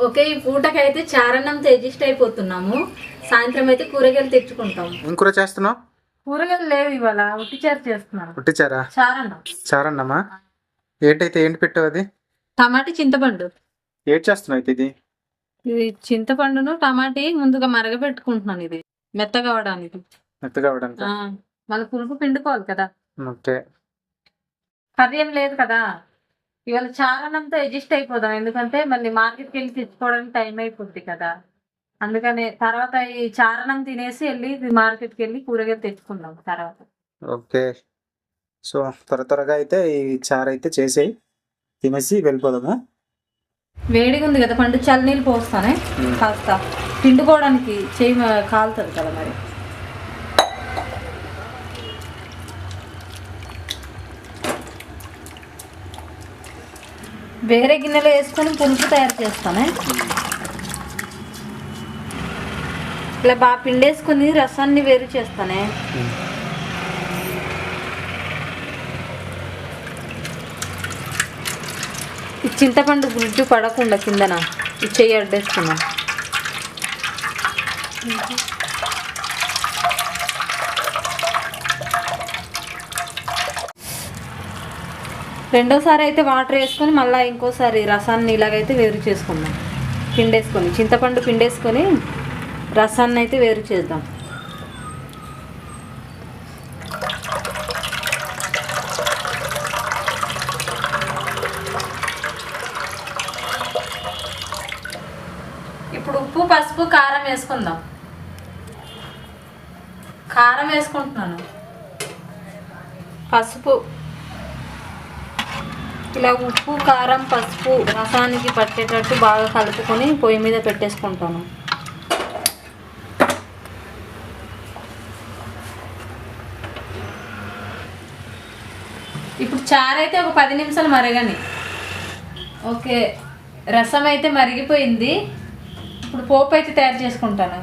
Okay, ఈ పూటకైతే చారన్నంతో adjust అయిపోతున్నాము. సాయంత్రం అయితే కూరగాయలు తెచ్చుకుంటాము. ఏం కూర చేస్తున్నావు? కూరగాయలు లేవు ఇవాళ, ఉట్టిచారు చేస్తున్నాను. ఉట్టిచారా? చారన్నం. చారన్నమా? ఏంటి పెట్టావు అది? టమాటీ చింతపండు. ఏం చేస్తున్నావు అయితే ఇది? ఇది చింతపండును టమాటీ ముందుగా మరగబెట్టుకుంటున్నాను, ఇది మెత్తగా అవడానికి. మెత్తగా అవడానికి? మళ్ళీ పులుపు పిండుకోవాలి కదా. ఓకే. కర్రీ ఏం లేదు కదా, ఇవాళ చారన్నంతో అడ్జస్ట్ అయిపోదాం. ఎందుకంటే మళ్ళీ మార్కెట్కి వెళ్ళి తెచ్చుకోవడానికి టైం అయిపోద్ది కదా. అందుకని తర్వాత ఈ చారణం తినేసి వెళ్ళి మార్కెట్కి వెళ్ళి కూరగాయలు తెచ్చుకుందాం తర్వాత. ఓకే, సో త్వరగా అయితే ఈ చారు అయితే చేసేయి, తినేసి వెళ్ళిపోదామా? వేడిగా ఉంది కదా, పండు చల్లనీళ్ళు పోస్తానే కాస్త పిండుకోవడానికి. చేయి కాలుతుంది కదా మరి. వేరే గిన్నెలో వేసుకొని పులుపు తయారు చేస్తానే. ఇలా బాగా పిండేసుకుని రసాన్ని వేరు చేస్తానే. ఈ చింతపండు గుజ్జు పడకుండా కిందన ఈ చెయ్యి అడ్డేస్తున్నా. రెండోసారి అయితే వాటర్ వేసుకొని మళ్ళీ ఇంకోసారి రసాన్ని ఇలాగైతే వేరు చేసుకుందాం. పిండేసుకొని చింతపండు పిండేసుకొని రసాన్ని అయితే వేరు చేద్దాం. ఇప్పుడు ఉప్పు పసుపు కారం వేసుకుందాం. కారం వేసుకుంటున్నాను, పసుపు. ఇలా ఉప్పు కారం పసుపు రసానికి పట్టేటట్టు బాగా కలుపుకొని పొయ్యి మీద పెట్టేసుకుంటాను. ఇప్పుడు చారు అయితే ఒక 10 నిమిషాలు మరగని. ఓకే, రసం అయితే మరిగిపోయింది. ఇప్పుడు పోపు అయితే తయారు చేసుకుంటాను.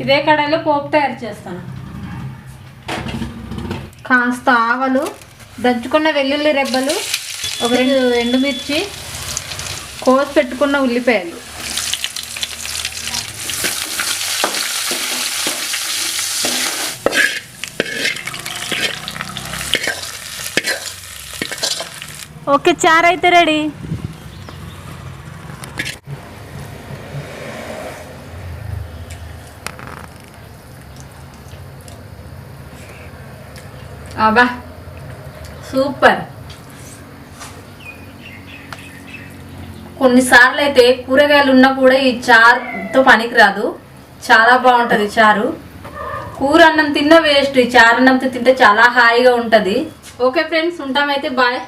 ఇదే కడాయిలో పోపు తయారు చేస్తాను. కాస్త ఆవాలు, దంచుకున్న వెల్లుల్లి రెబ్బలు, ఒక 2 ఎండుమిర్చి, కోసి పెట్టుకున్న ఉల్లిపాయలు, ఓకే చారు అయితే రెడీ. అబ్బా సూపర్. కొన్నిసార్లు అయితే కూరగాయలు ఉన్నా కూడా ఈ చారుతో పనికి రాదు. చాలా బాగుంటుంది చారు. కూర అన్నం తిన్నా వేస్ట్, ఈ చారు అన్నంతో తింటే చాలా హాయిగా ఉంటుంది. ఓకే ఫ్రెండ్స్, ఉంటామైతే బాయ్.